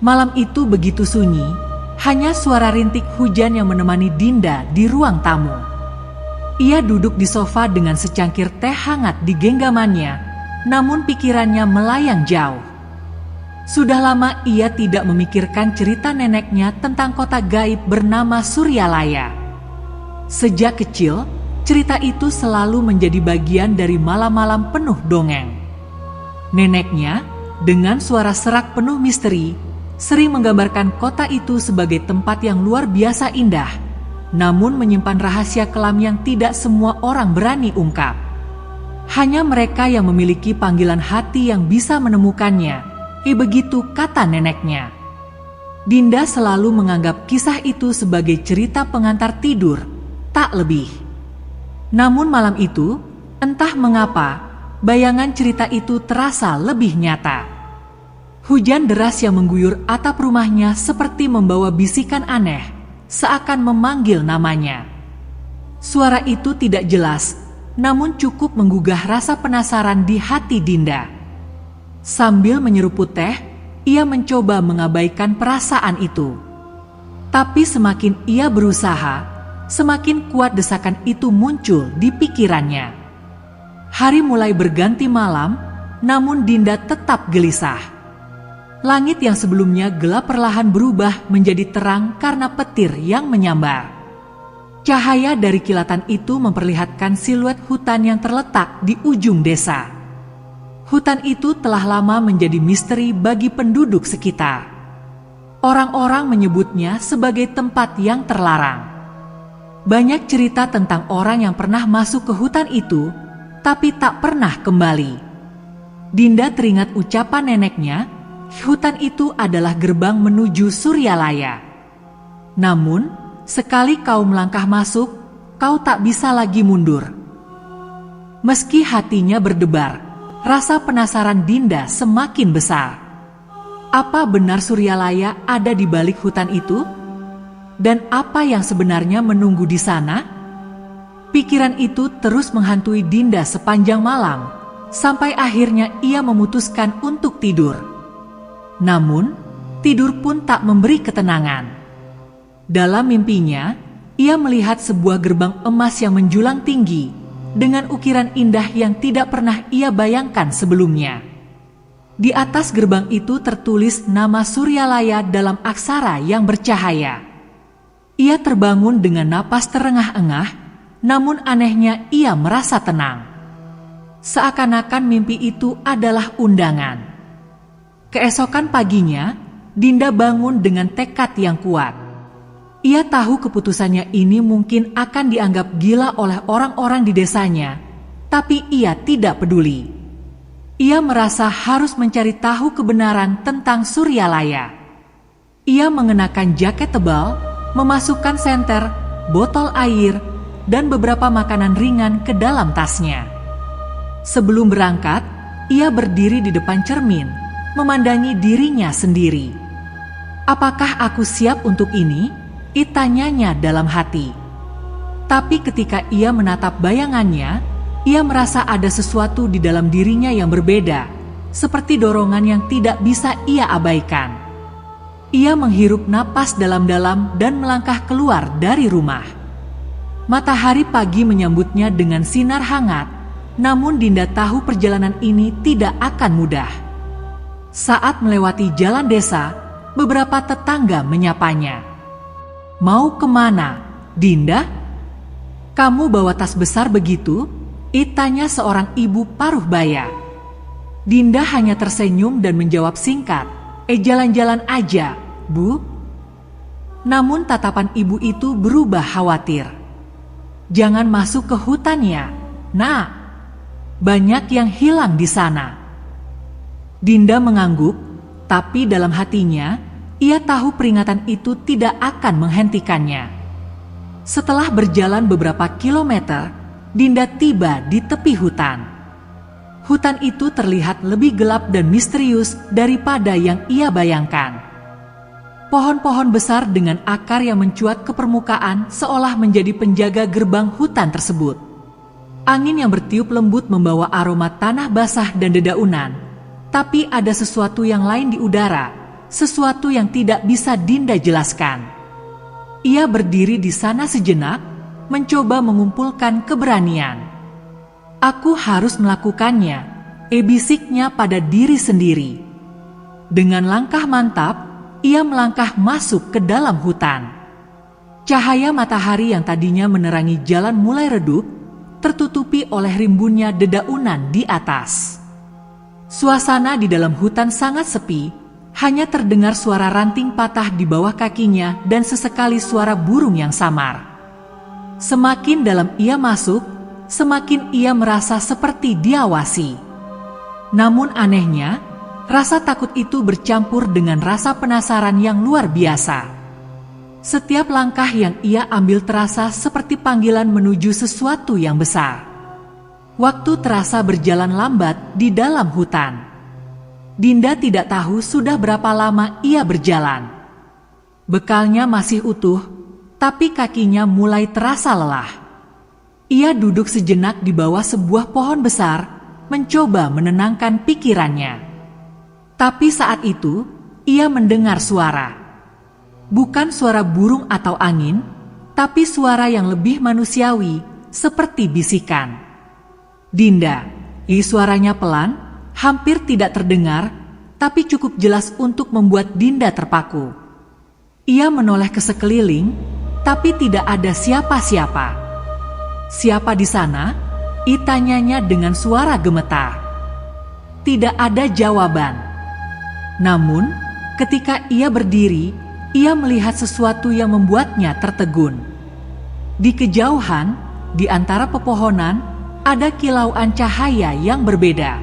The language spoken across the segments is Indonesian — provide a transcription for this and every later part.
Malam itu begitu sunyi, hanya suara rintik hujan yang menemani Dinda di ruang tamu. Ia duduk di sofa dengan secangkir teh hangat di genggamannya, namun pikirannya melayang jauh. Sudah lama ia tidak memikirkan cerita neneknya tentang kota gaib bernama Suryalaya. Sejak kecil, cerita itu selalu menjadi bagian dari malam-malam penuh dongeng. Neneknya, dengan suara serak penuh misteri, sering menggambarkan kota itu sebagai tempat yang luar biasa indah, namun menyimpan rahasia kelam yang tidak semua orang berani ungkap. Hanya mereka yang memiliki panggilan hati yang bisa menemukannya. Begitu kata neneknya. Dinda selalu menganggap kisah itu sebagai cerita pengantar tidur, tak lebih. Namun malam itu, entah mengapa, bayangan cerita itu terasa lebih nyata. Hujan deras yang mengguyur atap rumahnya seperti membawa bisikan aneh, seakan memanggil namanya. Suara itu tidak jelas, namun cukup menggugah rasa penasaran di hati Dinda. Sambil menyeruput teh, ia mencoba mengabaikan perasaan itu. Tapi semakin ia berusaha, semakin kuat desakan itu muncul di pikirannya. Hari mulai berganti malam, namun Dinda tetap gelisah. Langit yang sebelumnya gelap perlahan berubah menjadi terang karena petir yang menyambar. Cahaya dari kilatan itu memperlihatkan siluet hutan yang terletak di ujung desa. Hutan itu telah lama menjadi misteri bagi penduduk sekitar. Orang-orang menyebutnya sebagai tempat yang terlarang. Banyak cerita tentang orang yang pernah masuk ke hutan itu, tapi tak pernah kembali. Dinda teringat ucapan neneknya, hutan itu adalah gerbang menuju Suryalaya. Namun, sekali kau melangkah masuk, kau tak bisa lagi mundur. Meski hatinya berdebar, rasa penasaran Dinda semakin besar. Apa benar Suryalaya ada di balik hutan itu? Dan apa yang sebenarnya menunggu di sana? Pikiran itu terus menghantui Dinda sepanjang malam, sampai akhirnya ia memutuskan untuk tidur. Namun, tidur pun tak memberi ketenangan. Dalam mimpinya, ia melihat sebuah gerbang emas yang menjulang tinggi, dengan ukiran indah yang tidak pernah ia bayangkan sebelumnya. Di atas gerbang itu tertulis nama Suryalaya dalam aksara yang bercahaya. Ia terbangun dengan napas terengah-engah, namun anehnya ia merasa tenang. Seakan-akan mimpi itu adalah undangan. Keesokan paginya, Dinda bangun dengan tekad yang kuat. Ia tahu keputusannya ini mungkin akan dianggap gila oleh orang-orang di desanya, tapi ia tidak peduli. Ia merasa harus mencari tahu kebenaran tentang Suryalaya. Ia mengenakan jaket tebal, memasukkan senter, botol air, dan beberapa makanan ringan ke dalam tasnya. Sebelum berangkat, ia berdiri di depan cermin, memandangi dirinya sendiri. Apakah aku siap untuk ini? Tanyanya dalam hati. Tapi ketika ia menatap bayangannya, ia merasa ada sesuatu di dalam dirinya yang berbeda, seperti dorongan yang tidak bisa ia abaikan. Ia menghirup napas dalam-dalam dan melangkah keluar dari rumah. Matahari pagi menyambutnya dengan sinar hangat, namun Dinda tahu perjalanan ini tidak akan mudah. Saat melewati jalan desa, beberapa tetangga menyapanya. Mau kemana, Dinda? Kamu bawa tas besar begitu? Tanya seorang ibu paruh baya. Dinda hanya tersenyum dan menjawab singkat, jalan-jalan aja, Bu. Namun tatapan ibu itu berubah khawatir. Jangan masuk ke hutannya, Nak. Banyak yang hilang di sana. Dinda mengangguk, tapi dalam hatinya, ia tahu peringatan itu tidak akan menghentikannya. Setelah berjalan beberapa kilometer, Dinda tiba di tepi hutan. Hutan itu terlihat lebih gelap dan misterius daripada yang ia bayangkan. Pohon-pohon besar dengan akar yang mencuat ke permukaan seolah menjadi penjaga gerbang hutan tersebut. Angin yang bertiup lembut membawa aroma tanah basah dan dedaunan, tapi ada sesuatu yang lain di udara, sesuatu yang tidak bisa Dinda jelaskan. Ia berdiri di sana sejenak, mencoba mengumpulkan keberanian. Aku harus melakukannya, bisiknya pada diri sendiri. Dengan langkah mantap, ia melangkah masuk ke dalam hutan. Cahaya matahari yang tadinya menerangi jalan mulai redup, tertutupi oleh rimbunnya dedaunan di atas. Suasana di dalam hutan sangat sepi, hanya terdengar suara ranting patah di bawah kakinya dan sesekali suara burung yang samar. Semakin dalam ia masuk, semakin ia merasa seperti diawasi. Namun anehnya, rasa takut itu bercampur dengan rasa penasaran yang luar biasa. Setiap langkah yang ia ambil terasa seperti panggilan menuju sesuatu yang besar. Waktu terasa berjalan lambat di dalam hutan. Dinda tidak tahu sudah berapa lama ia berjalan. Bekalnya masih utuh, tapi kakinya mulai terasa lelah. Ia duduk sejenak di bawah sebuah pohon besar, mencoba menenangkan pikirannya. Tapi saat itu, ia mendengar suara. Bukan suara burung atau angin, tapi suara yang lebih manusiawi, seperti bisikan. Dinda, suaranya pelan, hampir tidak terdengar, tapi cukup jelas untuk membuat Dinda terpaku. Ia menoleh ke sekeliling, tapi tidak ada siapa-siapa. Siapa di sana? Tanyanya dengan suara gemetar. Tidak ada jawaban. Namun, ketika ia berdiri, ia melihat sesuatu yang membuatnya tertegun. Di kejauhan, di antara pepohonan, ada kilauan cahaya yang berbeda.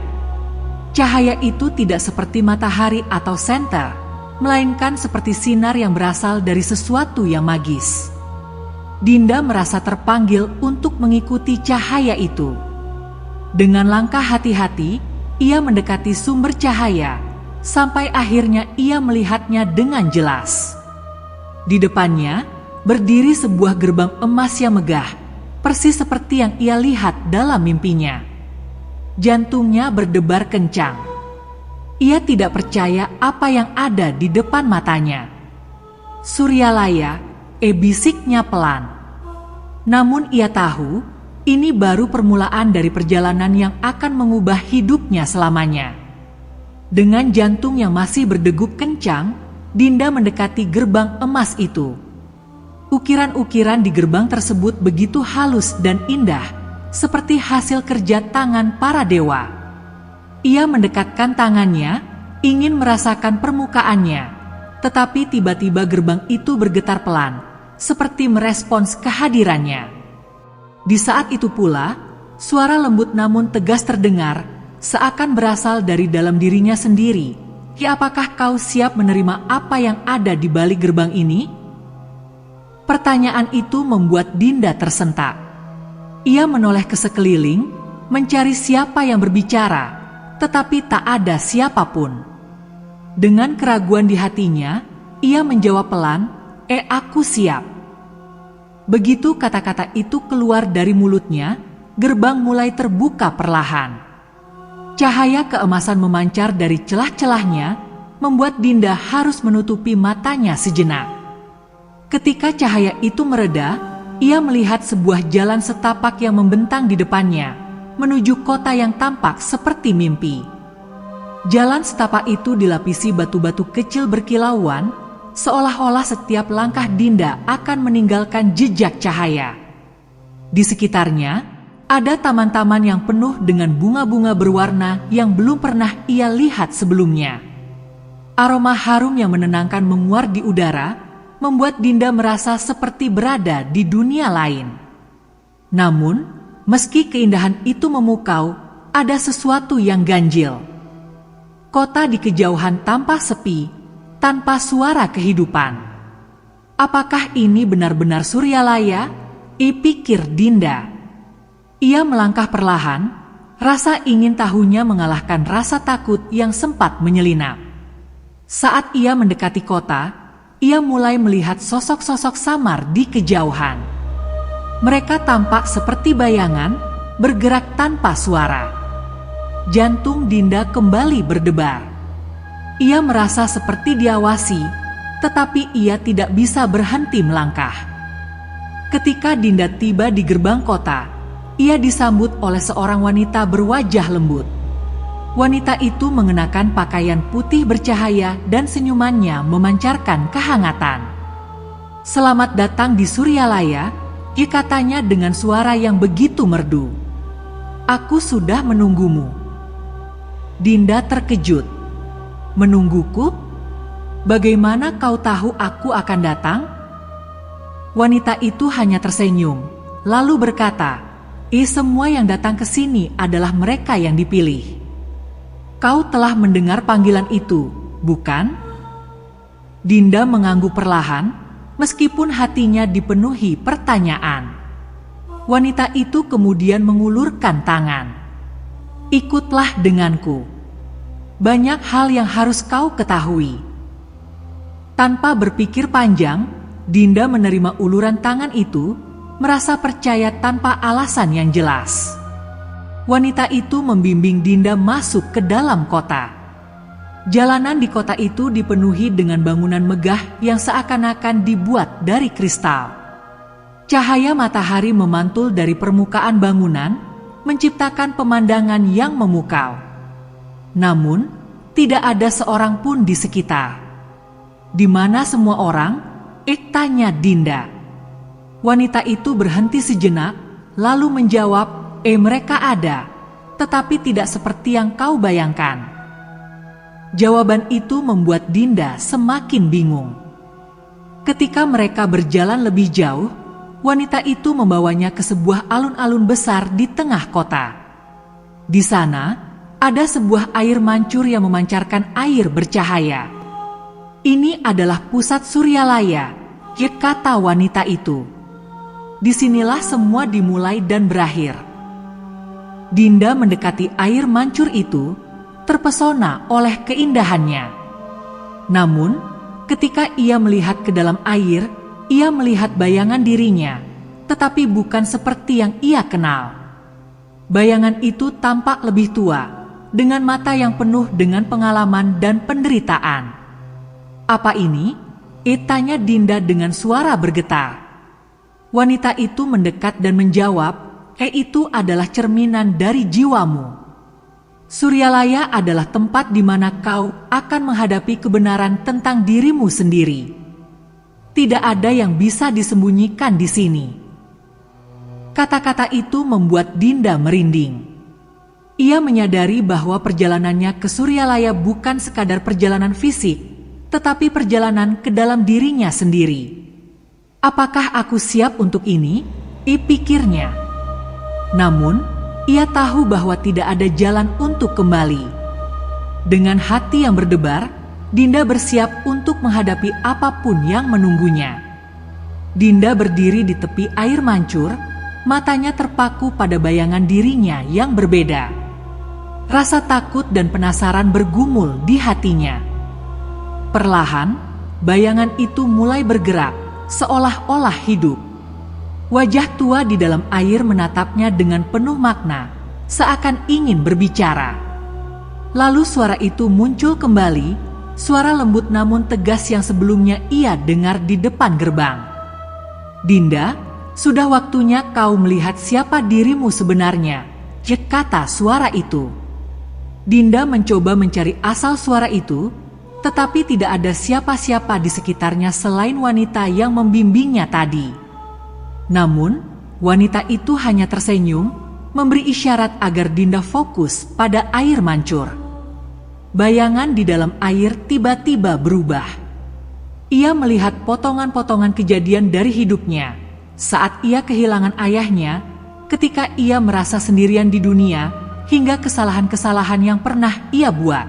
Cahaya itu tidak seperti matahari atau senter, melainkan seperti sinar yang berasal dari sesuatu yang magis. Dinda merasa terpanggil untuk mengikuti cahaya itu. Dengan langkah hati-hati, ia mendekati sumber cahaya, sampai akhirnya ia melihatnya dengan jelas. Di depannya, berdiri sebuah gerbang emas yang megah, persis seperti yang ia lihat dalam mimpinya. Jantungnya berdebar kencang. Ia tidak percaya apa yang ada di depan matanya. Suryalaya, bisiknya pelan. Namun ia tahu, ini baru permulaan dari perjalanan yang akan mengubah hidupnya selamanya. Dengan jantung yang masih berdegup kencang, Dinda mendekati gerbang emas itu. Ukiran-ukiran di gerbang tersebut begitu halus dan indah, seperti hasil kerja tangan para dewa. Ia mendekatkan tangannya, ingin merasakan permukaannya, tetapi tiba-tiba gerbang itu bergetar pelan, seperti merespons kehadirannya. Di saat itu pula, suara lembut namun tegas terdengar, seakan berasal dari dalam dirinya sendiri. Apakah kau siap menerima apa yang ada di balik gerbang ini? Pertanyaan itu membuat Dinda tersentak. Ia menoleh ke sekeliling, mencari siapa yang berbicara, tetapi tak ada siapapun. Dengan keraguan di hatinya, ia menjawab pelan, aku siap. Begitu kata-kata itu keluar dari mulutnya, gerbang mulai terbuka perlahan. Cahaya keemasan memancar dari celah-celahnya, membuat Dinda harus menutupi matanya sejenak. Ketika cahaya itu mereda, ia melihat sebuah jalan setapak yang membentang di depannya, menuju kota yang tampak seperti mimpi. Jalan setapak itu dilapisi batu-batu kecil berkilauan, seolah-olah setiap langkah Dinda akan meninggalkan jejak cahaya. Di sekitarnya, ada taman-taman yang penuh dengan bunga-bunga berwarna yang belum pernah ia lihat sebelumnya. Aroma harum yang menenangkan menguar di udara, membuat Dinda merasa seperti berada di dunia lain. Namun, meski keindahan itu memukau, ada sesuatu yang ganjil. Kota di kejauhan tampak sepi, tanpa suara kehidupan. Apakah ini benar-benar Suryalaya? Pikir Dinda. Ia melangkah perlahan, rasa ingin tahunya mengalahkan rasa takut yang sempat menyelinap. Saat ia mendekati kota, ia mulai melihat sosok-sosok samar di kejauhan. Mereka tampak seperti bayangan, bergerak tanpa suara. Jantung Dinda kembali berdebar. Ia merasa seperti diawasi, tetapi ia tidak bisa berhenti melangkah. Ketika Dinda tiba di gerbang kota, ia disambut oleh seorang wanita berwajah lembut. Wanita itu mengenakan pakaian putih bercahaya dan senyumannya memancarkan kehangatan. "Selamat datang di Suryalaya," katanya dengan suara yang begitu merdu. "Aku sudah menunggumu." Dinda terkejut. "Menungguku? Bagaimana kau tahu aku akan datang?" Wanita itu hanya tersenyum, lalu berkata, Semua yang datang ke sini adalah mereka yang dipilih. Kau telah mendengar panggilan itu, bukan?" Dinda mengangguk perlahan, meskipun hatinya dipenuhi pertanyaan. Wanita itu kemudian mengulurkan tangan. "Ikutlah denganku. Banyak hal yang harus kau ketahui." Tanpa berpikir panjang, Dinda menerima uluran tangan itu, merasa percaya tanpa alasan yang jelas. Wanita itu membimbing Dinda masuk ke dalam kota. Jalanan di kota itu dipenuhi dengan bangunan megah yang seakan-akan dibuat dari kristal. Cahaya matahari memantul dari permukaan bangunan, menciptakan pemandangan yang memukau. Namun, tidak ada seorang pun di sekitar. "Di mana semua orang?" tanya Dinda. Wanita itu berhenti sejenak, lalu menjawab, Mereka ada, tetapi tidak seperti yang kau bayangkan." Jawaban itu membuat Dinda semakin bingung. Ketika mereka berjalan lebih jauh, wanita itu membawanya ke sebuah alun-alun besar di tengah kota. Di sana, ada sebuah air mancur yang memancarkan air bercahaya. "Ini adalah pusat Suryalaya," kata wanita itu. "Disinilah semua dimulai dan berakhir." Dinda mendekati air mancur itu, terpesona oleh keindahannya. Namun, ketika ia melihat ke dalam air, ia melihat bayangan dirinya, tetapi bukan seperti yang ia kenal. Bayangan itu tampak lebih tua, dengan mata yang penuh dengan pengalaman dan penderitaan. "Apa ini?" tanya Dinda dengan suara bergetar. Wanita itu mendekat dan menjawab, "Itu adalah cerminan dari jiwamu. Suryalaya adalah tempat di mana kau akan menghadapi kebenaran tentang dirimu sendiri. Tidak ada yang bisa disembunyikan di sini." Kata-kata itu membuat Dinda merinding. Ia menyadari bahwa perjalanannya ke Suryalaya bukan sekadar perjalanan fisik, tetapi perjalanan ke dalam dirinya sendiri. "Apakah aku siap untuk ini?" pikirnya. Namun, ia tahu bahwa tidak ada jalan untuk kembali. Dengan hati yang berdebar, Dinda bersiap untuk menghadapi apapun yang menunggunya. Dinda berdiri di tepi air mancur, matanya terpaku pada bayangan dirinya yang berbeda. Rasa takut dan penasaran bergumul di hatinya. Perlahan, bayangan itu mulai bergerak, seolah-olah hidup. Wajah tua di dalam air menatapnya dengan penuh makna, seakan ingin berbicara. Lalu suara itu muncul kembali, suara lembut namun tegas yang sebelumnya ia dengar di depan gerbang. "Dinda, sudah waktunya kau melihat siapa dirimu sebenarnya," kata suara itu. Dinda mencoba mencari asal suara itu, tetapi tidak ada siapa-siapa di sekitarnya selain wanita yang membimbingnya tadi. Namun, wanita itu hanya tersenyum, memberi isyarat agar Dinda fokus pada air mancur. Bayangan di dalam air tiba-tiba berubah. Ia melihat potongan-potongan kejadian dari hidupnya, saat ia kehilangan ayahnya, ketika ia merasa sendirian di dunia, hingga kesalahan-kesalahan yang pernah ia buat.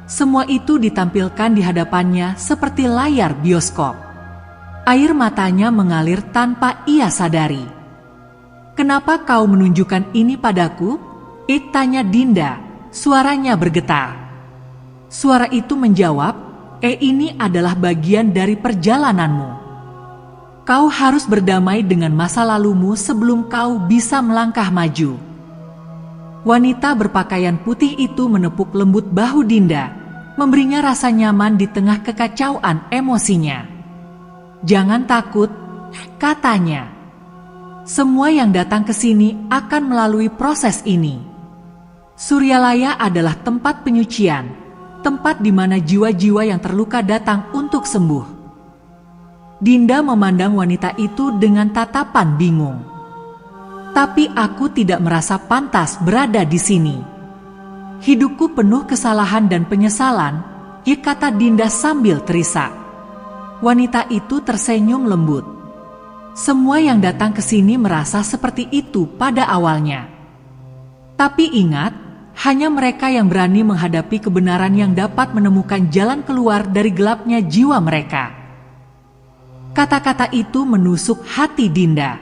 Semua itu ditampilkan di hadapannya seperti layar bioskop. Air matanya mengalir tanpa ia sadari. "Kenapa kau menunjukkan ini padaku?" tanya Dinda, suaranya bergetar. Suara itu menjawab, "Ini adalah bagian dari perjalananmu. Kau harus berdamai dengan masa lalumu sebelum kau bisa melangkah maju." Wanita berpakaian putih itu menepuk lembut bahu Dinda, memberinya rasa nyaman di tengah kekacauan emosinya. "Jangan takut," katanya. "Semua yang datang ke sini akan melalui proses ini. Suryalaya adalah tempat penyucian, tempat di mana jiwa-jiwa yang terluka datang untuk sembuh." Dinda memandang wanita itu dengan tatapan bingung. "Tapi aku tidak merasa pantas berada di sini. Hidupku penuh kesalahan dan penyesalan," kata Dinda sambil terisak. Wanita itu tersenyum lembut. "Semua yang datang ke sini merasa seperti itu pada awalnya. Tapi ingat, hanya mereka yang berani menghadapi kebenaran yang dapat menemukan jalan keluar dari gelapnya jiwa mereka." Kata-kata itu menusuk hati Dinda.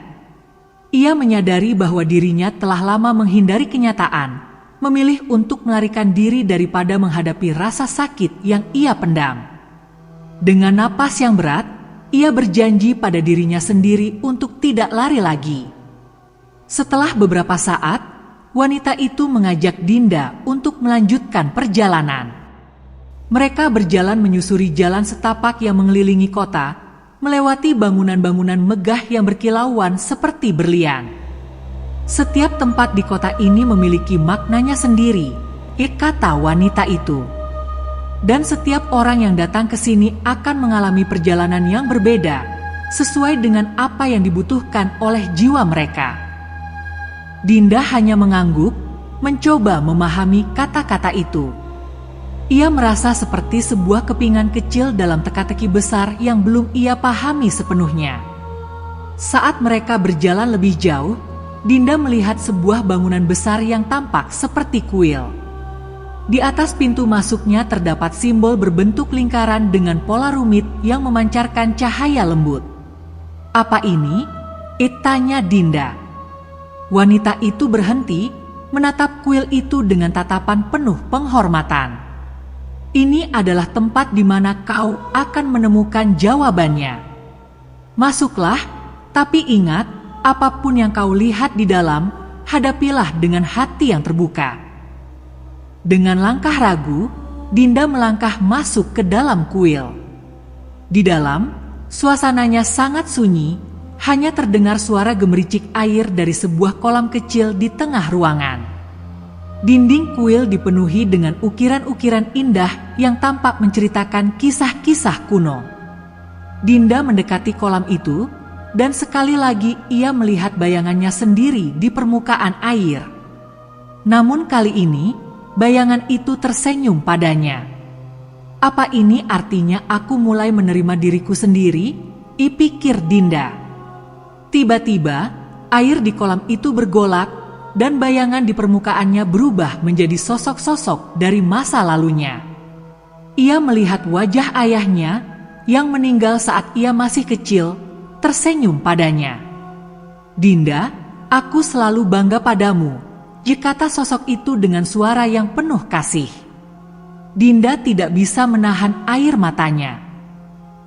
Ia menyadari bahwa dirinya telah lama menghindari kenyataan, memilih untuk melarikan diri daripada menghadapi rasa sakit yang ia pendam. Dengan napas yang berat, ia berjanji pada dirinya sendiri untuk tidak lari lagi. Setelah beberapa saat, wanita itu mengajak Dinda untuk melanjutkan perjalanan. Mereka berjalan menyusuri jalan setapak yang mengelilingi kota, melewati bangunan-bangunan megah yang berkilauan seperti berlian. "Setiap tempat di kota ini memiliki maknanya sendiri," kata wanita itu. "Dan setiap orang yang datang ke sini akan mengalami perjalanan yang berbeda, sesuai dengan apa yang dibutuhkan oleh jiwa mereka." Dinda hanya mengangguk, mencoba memahami kata-kata itu. Ia merasa seperti sebuah kepingan kecil dalam teka-teki besar yang belum ia pahami sepenuhnya. Saat mereka berjalan lebih jauh, Dinda melihat sebuah bangunan besar yang tampak seperti kuil. Di atas pintu masuknya terdapat simbol berbentuk lingkaran dengan pola rumit yang memancarkan cahaya lembut. "Apa ini?" tanya Dinda. Wanita itu berhenti, menatap kuil itu dengan tatapan penuh penghormatan. "Ini adalah tempat di mana kau akan menemukan jawabannya. Masuklah, tapi ingat, apapun yang kau lihat di dalam, hadapilah dengan hati yang terbuka." Dengan langkah ragu, Dinda melangkah masuk ke dalam kuil. Di dalam, suasananya sangat sunyi, hanya terdengar suara gemericik air dari sebuah kolam kecil di tengah ruangan. Dinding kuil dipenuhi dengan ukiran-ukiran indah yang tampak menceritakan kisah-kisah kuno. Dinda mendekati kolam itu, dan sekali lagi ia melihat bayangannya sendiri di permukaan air. Namun kali ini, bayangan itu tersenyum padanya. "Apa ini artinya aku mulai menerima diriku sendiri?" pikir Dinda. Tiba-tiba, air di kolam itu bergolak, dan bayangan di permukaannya berubah menjadi sosok-sosok dari masa lalunya. Ia melihat wajah ayahnya yang meninggal saat ia masih kecil, tersenyum padanya. "Dinda, aku selalu bangga padamu," kata sosok itu dengan suara yang penuh kasih. Dinda tidak bisa menahan air matanya.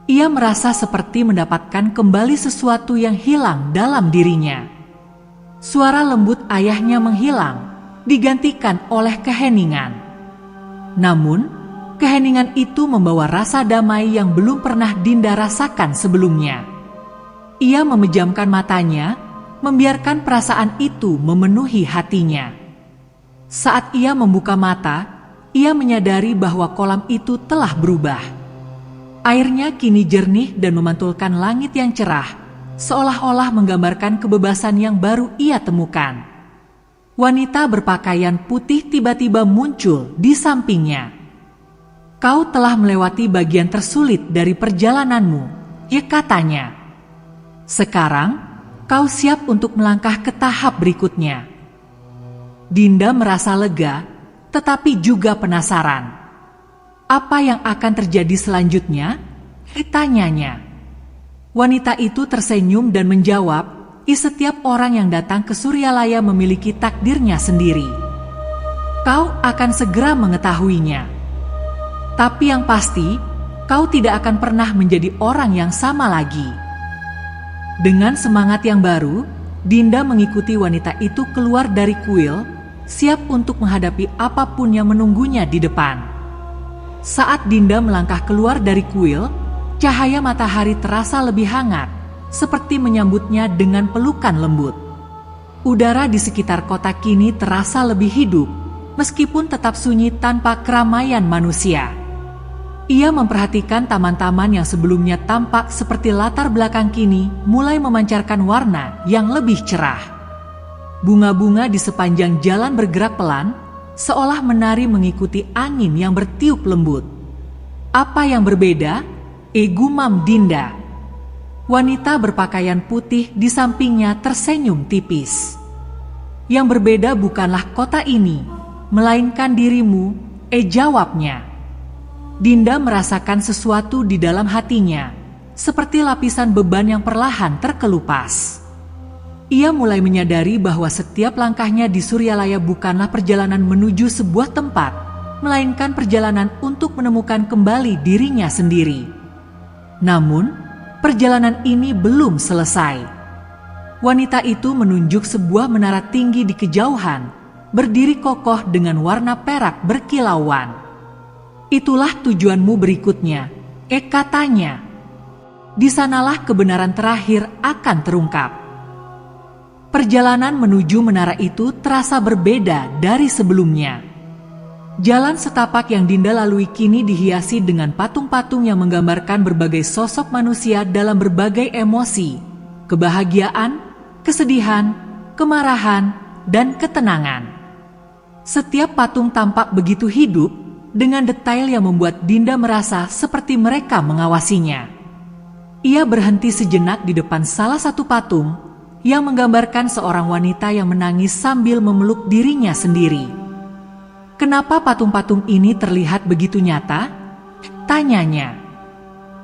Ia merasa seperti mendapatkan kembali sesuatu yang hilang dalam dirinya. Suara lembut ayahnya menghilang, digantikan oleh keheningan. Namun, keheningan itu membawa rasa damai yang belum pernah Dinda rasakan sebelumnya. Ia memejamkan matanya, membiarkan perasaan itu memenuhi hatinya. Saat ia membuka mata, ia menyadari bahwa kolam itu telah berubah. Airnya kini jernih dan memantulkan langit yang cerah, seolah-olah menggambarkan kebebasan yang baru ia temukan. Wanita berpakaian putih tiba-tiba muncul di sampingnya. "Kau telah melewati bagian tersulit dari perjalananmu," katanya. "Sekarang, kau siap untuk melangkah ke tahap berikutnya." Dinda merasa lega, tetapi juga penasaran. Apa yang akan terjadi selanjutnya? Tanyanya. Wanita itu tersenyum dan menjawab, "Setiap orang yang datang ke Suryalaya memiliki takdirnya sendiri. Kau akan segera mengetahuinya. Tapi yang pasti, kau tidak akan pernah menjadi orang yang sama lagi." Dengan semangat yang baru, Dinda mengikuti wanita itu keluar dari kuil, siap untuk menghadapi apapun yang menunggunya di depan. Saat Dinda melangkah keluar dari kuil, cahaya matahari terasa lebih hangat, seperti menyambutnya dengan pelukan lembut. Udara di sekitar kota kini terasa lebih hidup, meskipun tetap sunyi tanpa keramaian manusia. Ia memperhatikan taman-taman yang sebelumnya tampak seperti latar belakang kini mulai memancarkan warna yang lebih cerah. Bunga-bunga di sepanjang jalan bergerak pelan, seolah menari mengikuti angin yang bertiup lembut. Apa yang berbeda? Gumam Dinda. Wanita berpakaian putih di sampingnya tersenyum tipis. Yang berbeda bukanlah kota ini, melainkan dirimu, jawabnya. Dinda merasakan sesuatu di dalam hatinya, seperti lapisan beban yang perlahan terkelupas. Ia mulai menyadari bahwa setiap langkahnya di Suryalaya bukanlah perjalanan menuju sebuah tempat, melainkan perjalanan untuk menemukan kembali dirinya sendiri. Namun, perjalanan ini belum selesai. Wanita itu menunjuk sebuah menara tinggi di kejauhan, berdiri kokoh dengan warna perak berkilauan. Itulah tujuanmu berikutnya, katanya. Di sanalah kebenaran terakhir akan terungkap. Perjalanan menuju menara itu terasa berbeda dari sebelumnya. Jalan setapak yang Dinda lalui kini dihiasi dengan patung-patung yang menggambarkan berbagai sosok manusia dalam berbagai emosi, kebahagiaan, kesedihan, kemarahan, dan ketenangan. Setiap patung tampak begitu hidup, dengan detail yang membuat Dinda merasa seperti mereka mengawasinya. Ia berhenti sejenak di depan salah satu patung yang menggambarkan seorang wanita yang menangis sambil memeluk dirinya sendiri. Kenapa patung-patung ini terlihat begitu nyata? Tanyanya.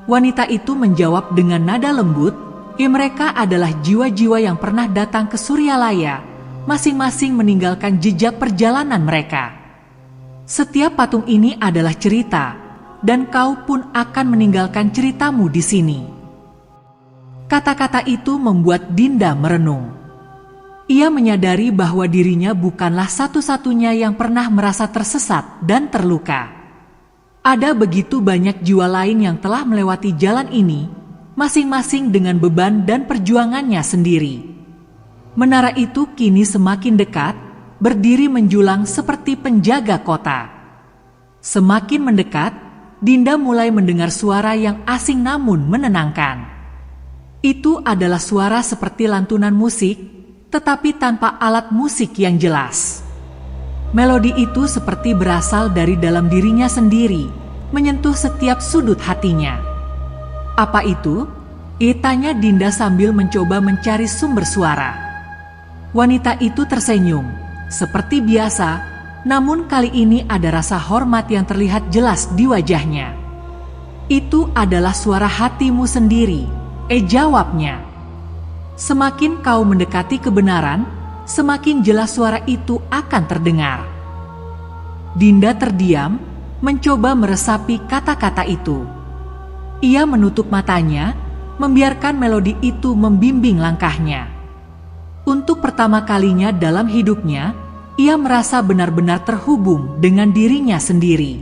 Wanita itu menjawab dengan nada lembut, mereka adalah jiwa-jiwa yang pernah datang ke Suryalaya, masing-masing meninggalkan jejak perjalanan mereka. Setiap patung ini adalah cerita, dan kau pun akan meninggalkan ceritamu di sini. Kata-kata itu membuat Dinda merenung. Ia menyadari bahwa dirinya bukanlah satu-satunya yang pernah merasa tersesat dan terluka. Ada begitu banyak jiwa lain yang telah melewati jalan ini, masing-masing dengan beban dan perjuangannya sendiri. Menara itu kini semakin dekat, berdiri menjulang seperti penjaga kota. Semakin mendekat, Dinda mulai mendengar suara yang asing namun menenangkan. Itu adalah suara seperti lantunan musik, tetapi tanpa alat musik yang jelas. Melodi itu seperti berasal dari dalam dirinya sendiri, menyentuh setiap sudut hatinya. Apa itu? Tanya Dinda sambil mencoba mencari sumber suara. Wanita itu tersenyum, seperti biasa, namun kali ini ada rasa hormat yang terlihat jelas di wajahnya. Itu adalah suara hatimu sendiri, jawabnya. Semakin kau mendekati kebenaran, semakin jelas suara itu akan terdengar. Dinda terdiam, mencoba meresapi kata-kata itu. Ia menutup matanya, membiarkan melodi itu membimbing langkahnya. Untuk pertama kalinya dalam hidupnya, ia merasa benar-benar terhubung dengan dirinya sendiri.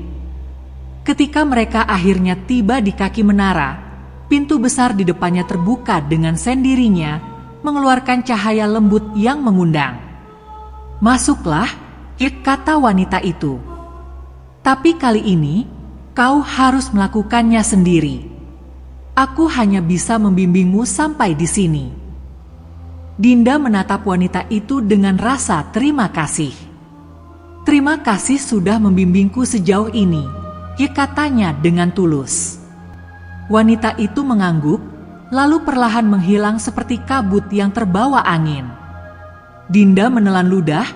Ketika mereka akhirnya tiba di kaki menara, pintu besar di depannya terbuka dengan sendirinya, mengeluarkan cahaya lembut yang mengundang. Masuklah, kata wanita itu. Tapi kali ini, kau harus melakukannya sendiri. Aku hanya bisa membimbingmu sampai di sini. Dinda menatap wanita itu dengan rasa terima kasih. Terima kasih sudah membimbingku sejauh ini, katanya dengan tulus. Wanita itu mengangguk, lalu perlahan menghilang seperti kabut yang terbawa angin. Dinda menelan ludah,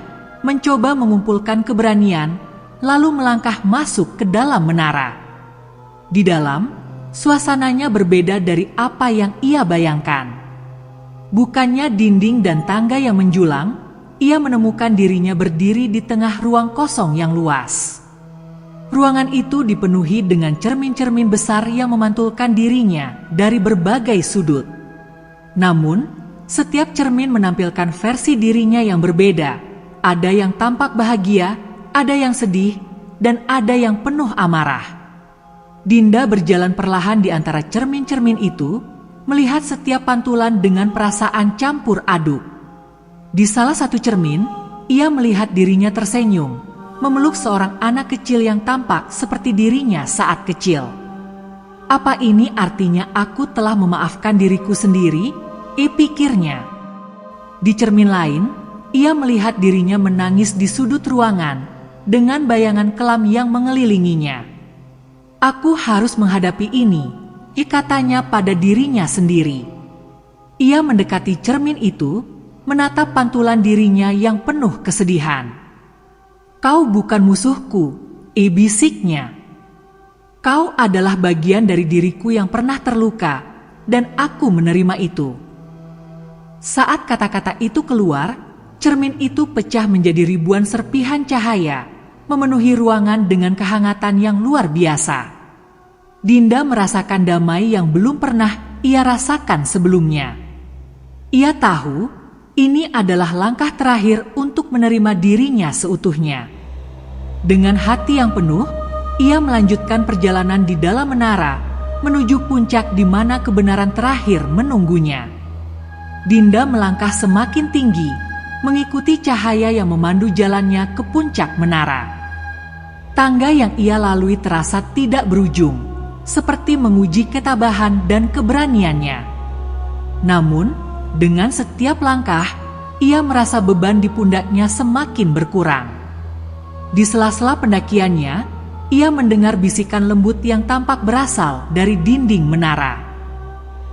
mencoba mengumpulkan keberanian, lalu melangkah masuk ke dalam menara. Di dalam, suasananya berbeda dari apa yang ia bayangkan. Bukannya dinding dan tangga yang menjulang, ia menemukan dirinya berdiri di tengah ruang kosong yang luas. Ruangan itu dipenuhi dengan cermin-cermin besar yang memantulkan dirinya dari berbagai sudut. Namun, setiap cermin menampilkan versi dirinya yang berbeda. Ada yang tampak bahagia, ada yang sedih, dan ada yang penuh amarah. Dinda berjalan perlahan di antara cermin-cermin itu, melihat setiap pantulan dengan perasaan campur aduk. Di salah satu cermin, ia melihat dirinya tersenyum, memeluk seorang anak kecil yang tampak seperti dirinya saat kecil. Apa ini artinya aku telah memaafkan diriku sendiri? Pikirnya. Di cermin lain, ia melihat dirinya menangis di sudut ruangan dengan bayangan kelam yang mengelilinginya. Aku harus menghadapi ini, katanya pada dirinya sendiri. Ia mendekati cermin itu, menatap pantulan dirinya yang penuh kesedihan. Kau bukan musuhku, bisiknya. Kau adalah bagian dari diriku yang pernah terluka, dan aku menerima itu. Saat kata-kata itu keluar, cermin itu pecah menjadi ribuan serpihan cahaya, memenuhi ruangan dengan kehangatan yang luar biasa. Dinda merasakan damai yang belum pernah ia rasakan sebelumnya. Ia tahu ini adalah langkah terakhir untuk menerima dirinya seutuhnya. Dengan hati yang penuh, ia melanjutkan perjalanan di dalam menara menuju puncak di mana kebenaran terakhir menunggunya. Dinda melangkah semakin tinggi, mengikuti cahaya yang memandu jalannya ke puncak menara. Tangga yang ia lalui terasa tidak berujung, seperti menguji ketabahan dan keberaniannya. Namun, dengan setiap langkah, ia merasa beban di pundaknya semakin berkurang. Di sela-sela pendakiannya, ia mendengar bisikan lembut yang tampak berasal dari dinding menara.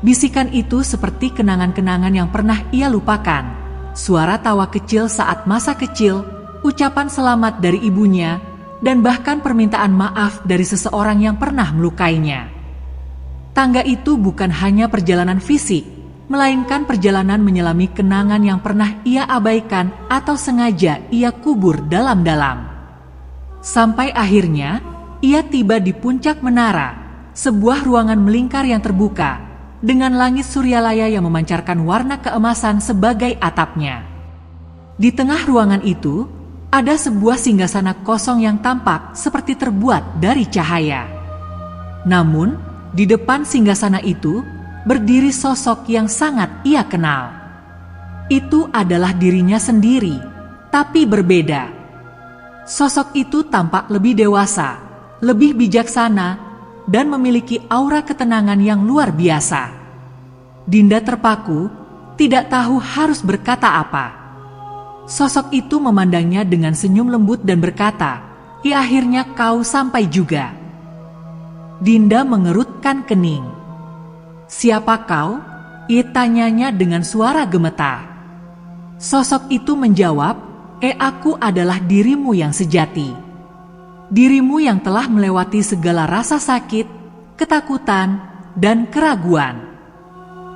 Bisikan itu seperti kenangan-kenangan yang pernah ia lupakan. Suara tawa kecil saat masa kecil, ucapan selamat dari ibunya, dan bahkan permintaan maaf dari seseorang yang pernah melukainya. Tangga itu bukan hanya perjalanan fisik, melainkan perjalanan menyelami kenangan yang pernah ia abaikan atau sengaja ia kubur dalam-dalam. Sampai akhirnya, ia tiba di puncak menara, sebuah ruangan melingkar yang terbuka, dengan langit suryalaya yang memancarkan warna keemasan sebagai atapnya. Di tengah ruangan itu, ada sebuah singgasana kosong yang tampak seperti terbuat dari cahaya. Namun, di depan singgasana itu, berdiri sosok yang sangat ia kenal. Itu adalah dirinya sendiri, tapi berbeda. Sosok itu tampak lebih dewasa, lebih bijaksana, dan memiliki aura ketenangan yang luar biasa. Dinda terpaku, tidak tahu harus berkata apa. Sosok itu memandangnya dengan senyum lembut dan berkata, akhirnya kau sampai juga." Dinda mengerutkan kening. "Siapa kau?" tanyanya dengan suara gemetar. Sosok itu menjawab, aku adalah dirimu yang sejati. Dirimu yang telah melewati segala rasa sakit, ketakutan, dan keraguan.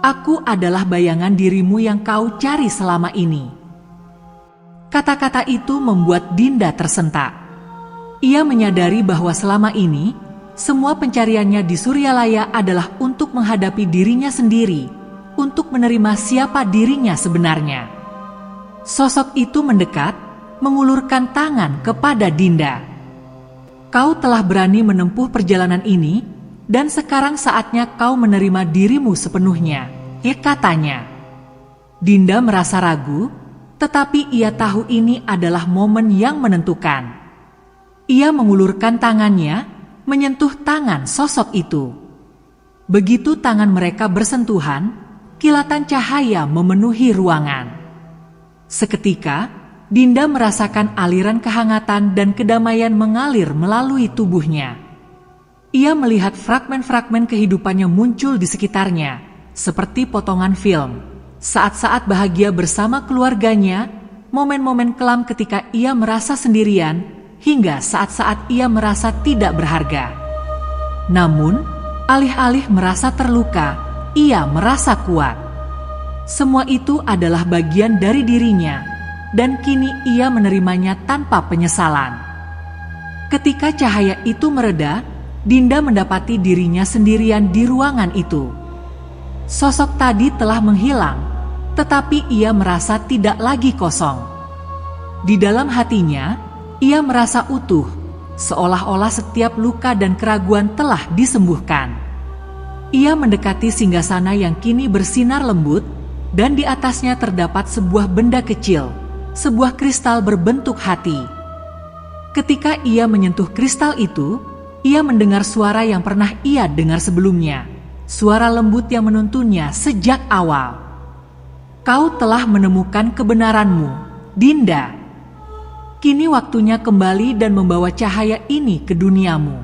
Aku adalah bayangan dirimu yang kau cari selama ini." Kata-kata itu membuat Dinda tersentak. Ia menyadari bahwa selama ini, semua pencariannya di Suryalaya adalah untuk menghadapi dirinya sendiri, untuk menerima siapa dirinya sebenarnya. Sosok itu mendekat, mengulurkan tangan kepada Dinda. "Kau telah berani menempuh perjalanan ini, dan sekarang saatnya kau menerima dirimu sepenuhnya," katanya. Dinda merasa ragu, tetapi ia tahu ini adalah momen yang menentukan. Ia mengulurkan tangannya, menyentuh tangan sosok itu. Begitu tangan mereka bersentuhan, kilatan cahaya memenuhi ruangan. Seketika, Dinda merasakan aliran kehangatan dan kedamaian mengalir melalui tubuhnya. Ia melihat fragmen-fragmen kehidupannya muncul di sekitarnya, seperti potongan film. Saat-saat bahagia bersama keluarganya, momen-momen kelam ketika ia merasa sendirian, hingga saat-saat ia merasa tidak berharga. Namun, alih-alih merasa terluka, ia merasa kuat. Semua itu adalah bagian dari dirinya, dan kini ia menerimanya tanpa penyesalan. Ketika cahaya itu mereda, Dinda mendapati dirinya sendirian di ruangan itu. Sosok tadi telah menghilang, tetapi ia merasa tidak lagi kosong. Di dalam hatinya, ia merasa utuh, seolah-olah setiap luka dan keraguan telah disembuhkan. Ia mendekati singgasana yang kini bersinar lembut, dan di atasnya terdapat sebuah benda kecil, sebuah kristal berbentuk hati. Ketika ia menyentuh kristal itu, ia mendengar suara yang pernah ia dengar sebelumnya, suara lembut yang menuntunnya sejak awal. Kau telah menemukan kebenaranmu, Dinda. Kini waktunya kembali dan membawa cahaya ini ke duniamu.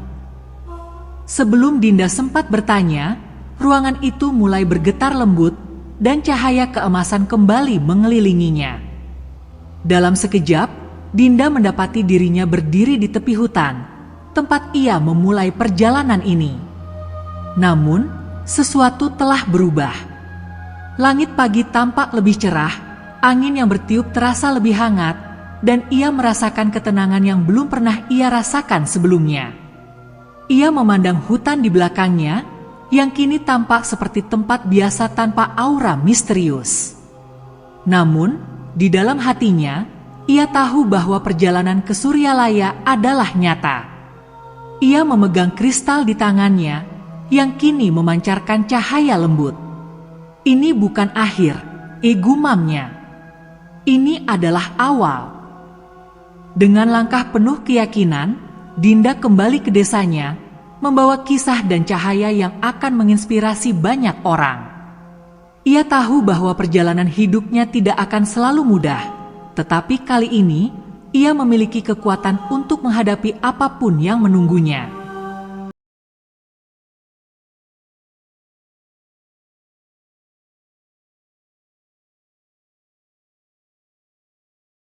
Sebelum Dinda sempat bertanya, ruangan itu mulai bergetar lembut dan cahaya keemasan kembali mengelilinginya. Dalam sekejap, Dinda mendapati dirinya berdiri di tepi hutan, tempat ia memulai perjalanan ini. Namun, sesuatu telah berubah. Langit pagi tampak lebih cerah, angin yang bertiup terasa lebih hangat, dan ia merasakan ketenangan yang belum pernah ia rasakan sebelumnya. Ia memandang hutan di belakangnya, yang kini tampak seperti tempat biasa tanpa aura misterius. Namun, di dalam hatinya, ia tahu bahwa perjalanan ke Suryalaya adalah nyata. Ia memegang kristal di tangannya, yang kini memancarkan cahaya lembut. Ini bukan akhir, gumamnya. Ini adalah awal. Dengan langkah penuh keyakinan, Dinda kembali ke desanya, membawa kisah dan cahaya yang akan menginspirasi banyak orang. Ia tahu bahwa perjalanan hidupnya tidak akan selalu mudah, tetapi kali ini ia memiliki kekuatan untuk menghadapi apapun yang menunggunya.